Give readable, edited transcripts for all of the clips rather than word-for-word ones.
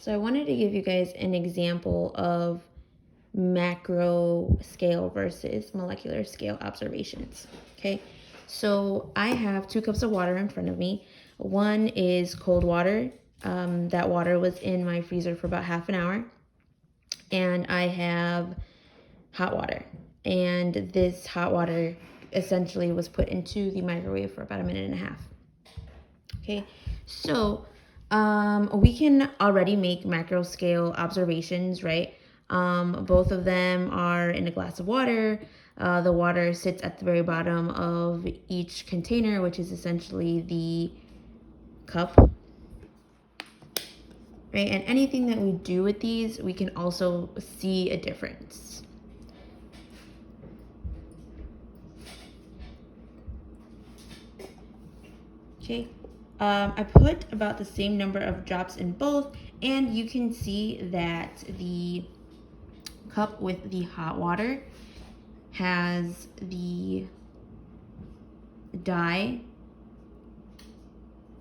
So I wanted to give you guys an example of macro scale versus molecular scale observations. Okay, so I have 2 cups of water in front of me. One is cold water. That water was in my freezer for about half an hour. And I have hot water. And this hot water essentially was put into the microwave for about a minute and a half. Okay, so we can already make macro scale observations, right? Both of them are in a glass of water. The water sits at the very bottom of each container, which is essentially the cup, right? And anything that we do with these, we can also see a difference. Okay, I put about the same number of drops in both, and you can see that the cup with the hot water has the dye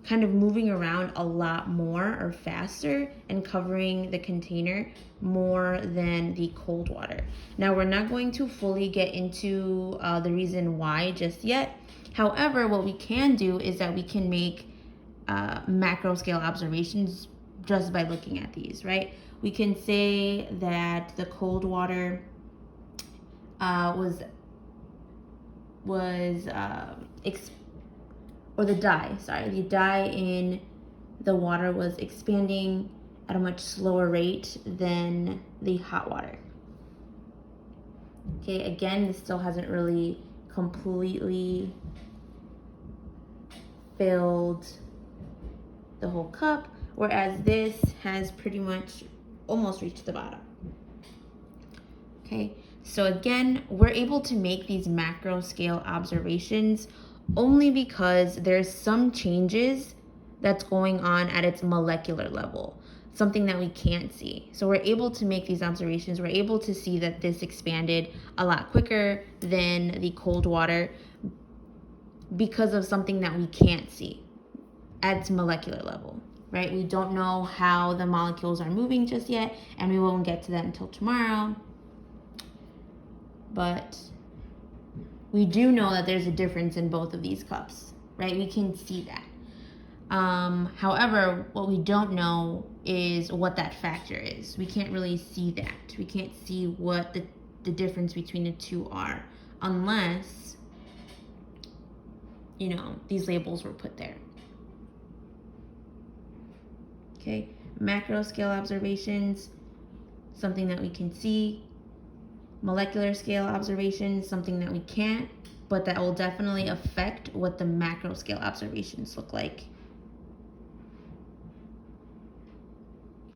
kind of moving around a lot more or faster and covering the container more than the cold water. Now, we're not going to fully get into the reason why just yet. However, what we can do is that we can make macro scale observations just by looking at these, right? We can say that the cold water or the dye in the water was expanding at a much slower rate than the hot water. Okay, again, this still hasn't really completely filled the whole cup, whereas this has pretty much almost reached the bottom. Okay, so again, we're able to make these macro scale observations only because there's some changes that's going on at its molecular level, something that we can't see. So we're able to make these observations. We're able to see that this expanded a lot quicker than the cold water because of something that we can't see at its molecular level, right? We don't know how the molecules are moving just yet, and we won't get to that until tomorrow. But we do know that there's a difference in both of these cups, right? We can see that. However, what we don't know is what that factor is. We can't really see that. We can't see what the difference between the two are unless, these labels were put there. Okay, macro scale observations, something that we can see. Molecular scale observations, something that we can't, but that will definitely affect what the macro scale observations look like.